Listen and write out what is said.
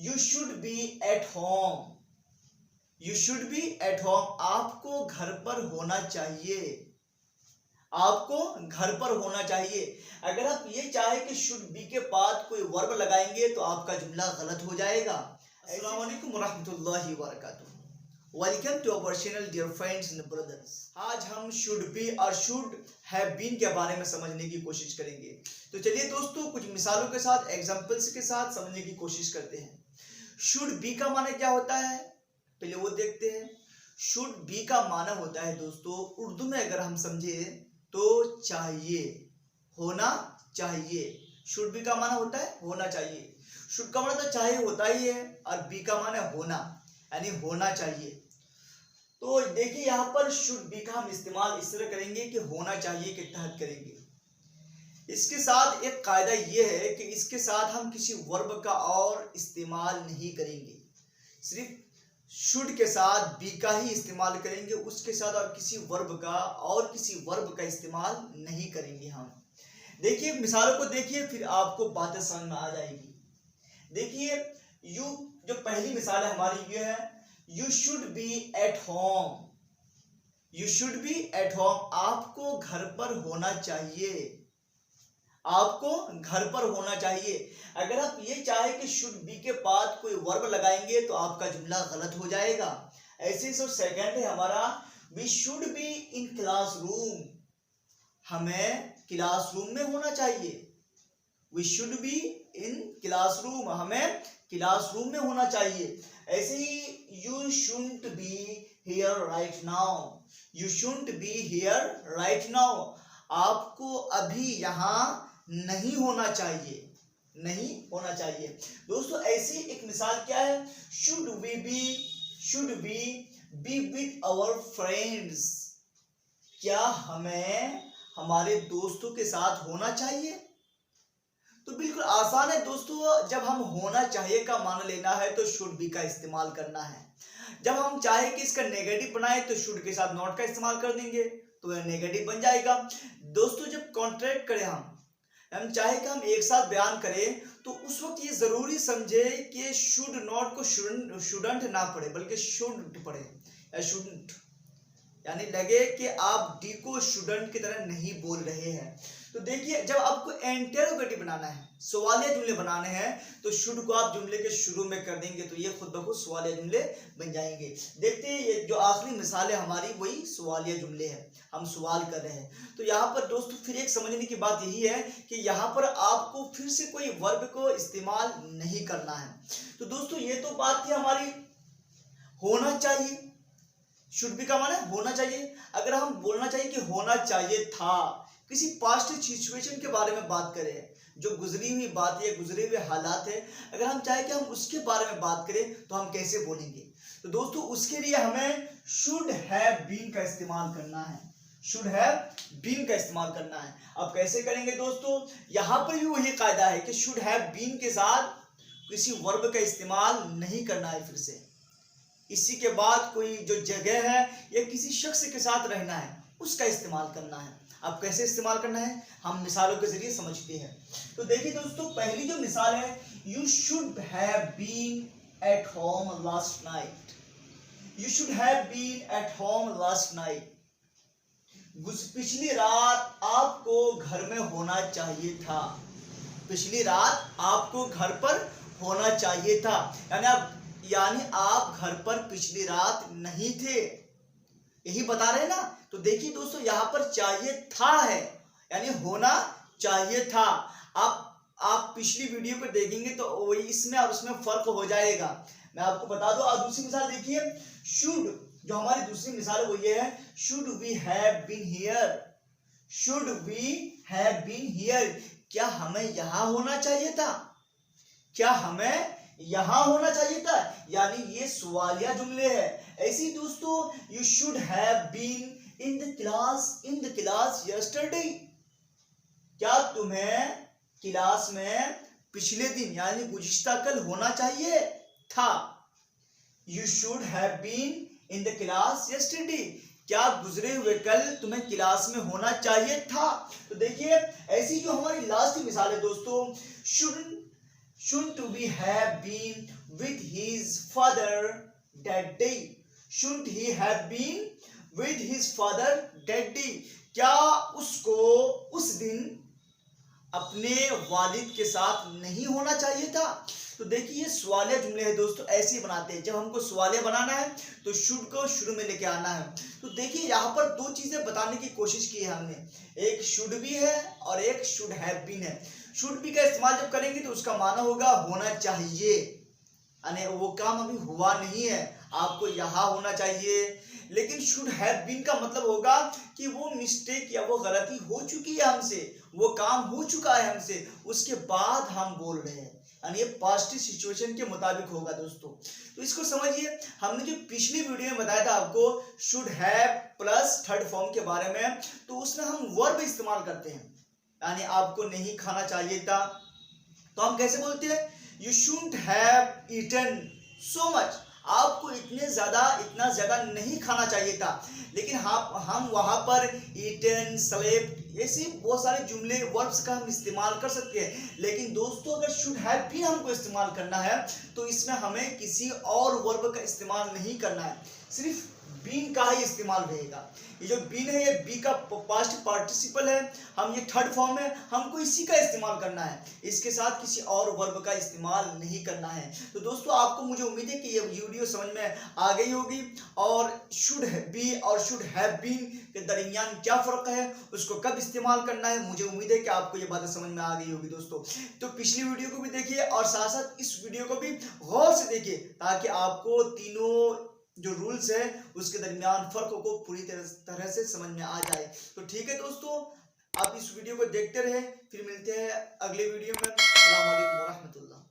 You should be at home. You should be at home, आपको घर पर होना चाहिए। आपको घर पर होना चाहिए। अगर आप ये चाहे कि शुड बी के बाद कोई वर्ब लगाएंगे तो आपका जुमला गलत हो जाएगा। अस्सलाम वालेकुम वरहमतुल्लाहि वबरकातुहू। Welcome to our channel dear friends and brothers. आज हम शुड बी और शुड हैव बीन के बारे में समझने की कोशिश करेंगे। तो चलिए दोस्तों, कुछ मिसालों के साथ, एग्जांपल्स के साथ समझने की कोशिश करते हैं। शुड बी का माने क्या होता है, पहले वो देखते हैं। शुड बी का माना होता है दोस्तों, उर्दू में अगर हम समझे तो चाहिए, होना चाहिए। शुड बी का माना होता है होना चाहिए। शुड का माना तो चाहिए होता ही है, और बी का माना होना, यानी होना चाहिए। तो देखिए यहाँ पर शुड बी का हम इस्तेमाल इस तरह करेंगे कि होना चाहिए के तहत करेंगे। इसके साथ एक कायदा ये है कि इसके साथ हम किसी वर्ब का और इस्तेमाल नहीं करेंगे। सिर्फ शुड के साथ बी का ही इस्तेमाल करेंगे, उसके साथ और किसी वर्ब का इस्तेमाल नहीं करेंगे हम। देखिए मिसालों को देखिए, फिर आपको बातें समझ में आ जाएगी। देखिए यू, जो पहली मिसाल है हमारी ये है, you should be at home. You should be at home, आपको घर पर होना चाहिए। आपको घर पर होना चाहिए। अगर आप ये चाहे कि शुड बी के बाद कोई वर्ब लगाएंगे तो आपका जुमला गलत हो जाएगा। ऐसे ही सेकंड है हमारा, we should be in classroom. हमें क्लासरूम में होना चाहिए। We should be in classroom, हमें क्लासरूम में होना चाहिए। ऐसे ही you shouldn't be here right now. You shouldn't be here right now, आपको अभी यहाँ नहीं होना चाहिए, नहीं होना चाहिए। दोस्तों ऐसी एक मिसाल क्या है, should we be with our friends. क्या हमें हमारे दोस्तों के साथ होना चाहिए? तो बिल्कुल आसान है दोस्तों, जब हम होना चाहिए का मान लेना है तो शुड बी का इस्तेमाल करना है। जब हम चाहे कि इसका नेगेटिव बनाए तो शुड के साथ नॉट का इस्तेमाल कर देंगे तो यह नेगेटिव बन जाएगा। दोस्तों जब कॉन्ट्रैक्ट करें हम चाहे कि हम एक साथ बयान करें तो उस वक्त ये जरूरी समझे कि शुड नॉट को शुडंट ना पढ़े, बल्कि शुड पढ़े या शुडंट, यानी लगे कि आप डी को शुडंट की तरह नहीं बोल रहे हैं। तो देखिए जब आपको इंटेरोगेटिव बनाना है, सवालिया जुमले बनाने हैं, तो शुड को आप जुमले के शुरू में कर देंगे तो ये खुद ब खुद सवालिया जुमले बन जाएंगे। देखते हैं ये जो आखिरी मिसाल है हमारी, वही सवालिया जुमले हैं, हम सवाल कर रहे हैं। तो यहाँ पर दोस्तों फिर एक समझने की बात यही है कि यहाँ पर आपको फिर से कोई वर्ब को इस्तेमाल नहीं करना है। तो दोस्तों ये तो बात थी हमारी होना चाहिए। शुड बी का माना होना चाहिए। अगर हम बोलना चाहिए कि होना चाहिए था, किसी पास्ट सिचुएशन के बारे में बात करें, जो गुजरी हुई बात है, गुजरे हुए हालात है, अगर हम चाहे कि हम उसके बारे में बात करें तो हम कैसे बोलेंगे? तो दोस्तों उसके लिए हमें शुड हैव बीन का इस्तेमाल करना है। शुड हैव बीन का इस्तेमाल करना है। अब कैसे करेंगे दोस्तों? यहाँ पर भी वही कायदा है कि शुड हैव बीन के साथ किसी वर्ब का इस्तेमाल नहीं करना है। फिर से इसी के बाद कोई जो जगह है या किसी शख्स के साथ रहना है, उसका इस्तेमाल करना है। अब कैसे इस्तेमाल करना है हम मिसालों के जरिए समझते हैं। तो देखिए दोस्तों, पहली जो मिसाल है, you should have been at home last night. You should have been at home last night, पिछली रात आपको घर में होना चाहिए था। पिछली रात आपको घर पर होना चाहिए था, यानी आप घर पर पिछली रात नहीं थे, यही बता रहे हैं ना। तो देखिए दोस्तों यहाँ पर चाहिए था है, यानी होना चाहिए था। आप पिछली वीडियो को देखेंगे तो वही इसमें और उसमें फर्क हो जाएगा, मैं आपको बता दूं। और दूसरी मिसाल देखिए, शुड, जो हमारी दूसरी मिसाल है वो ये है, should we have been here. Should we have been here, क्या हमें यहाँ होना चाहिए था? क्या हमें यहाँ होना चाहिए था? यानी ये सवालिया जुमले हैं। ऐसे ही दोस्तों, you should have been in the class yesterday. क्या तुम्हें क्लास में पिछले दिन यानी गुज़िश्ता कल होना चाहिए था? You should have been in the class yesterday, क्या गुजरे हुए कल तुम्हें क्लास में होना चाहिए था? तो देखिए ऐसी जो हमारी लास्ट मिसाल है दोस्तों, shouldn't we have been with his father that day? Shouldn't he have been with his father that day? क्या उसको उस दिन अपने वालिद के साथ नहीं होना चाहिए था? तो देखिए ये सवालिया जुमले हैं दोस्तों, ऐसे ही बनाते हैं। जब हमको सवालिया बनाना है तो शुड को शुरू में लेके आना है। तो देखिए यहाँ पर दो चीजें बताने की कोशिश की है हमने, एक शुड भी है और एक शुड हैव बीन है। शुड बी का इस्तेमाल जब करेंगे तो उसका माना होगा होना चाहिए, यानी वो काम अभी हुआ नहीं है, आपको यहाँ होना चाहिए। लेकिन शुड हैव बीन का मतलब होगा कि वो मिस्टेक या वो गलती हो चुकी है हमसे, वो काम हो चुका है हमसे, उसके बाद हम बोल रहे हैं, यानी ये पास्ट सिचुएशन के मुताबिक होगा दोस्तों। तो इसको समझिए, हमने जो पिछली वीडियो में बताया था आपको should have plus third form के बारे में, तो उसमें हम वर्ब इस्तेमाल करते हैं, यानी आपको नहीं खाना चाहिए था, तो हम कैसे बोलते हैं? You shouldn't have eaten so much, आपको इतना ज्यादा नहीं खाना चाहिए था। लेकिन हम वहां पर ईटन, स्लेप्ट, ऐसे बहुत सारे जुमले वर्ब्स का हम इस्तेमाल कर सकते हैं। लेकिन दोस्तों अगर शुड हैव बीन हमको इस्तेमाल करना है तो इसमें हमें किसी और वर्ब का इस्तेमाल नहीं करना है, सिर्फ बीन का ही इस्तेमाल रहेगा। ये जो बीन है ये बी का पास्ट पार्टिसिपल है, हम ये थर्ड फॉर्म है, हमको इसी का इस्तेमाल करना है, इसके साथ किसी और वर्ब का इस्तेमाल नहीं करना है। तो दोस्तों आपको मुझे उम्मीद है कि ये वीडियो समझ में आ गई होगी, और शुड बी और शुड हैव बीन के दरमियान क्या फर्क है, उसको कब इस्तेमाल करना है, मुझे उम्मीद है कि आपको ये बातें समझ में आ गई होगी दोस्तों। तो पिछली वीडियो को भी देखिए और साथ साथ इस वीडियो को भी गौर से देखिए, ताकि आपको तीनों जो रूल्स है उसके दरमियान फर्क को पूरी तरह से समझ में आ जाए। तो ठीक है दोस्तों, आप इस वीडियो को देखते रहे, फिर मिलते हैं अगले वीडियो में। अस्सलाम वालेकुम व रहमतुल्लाह।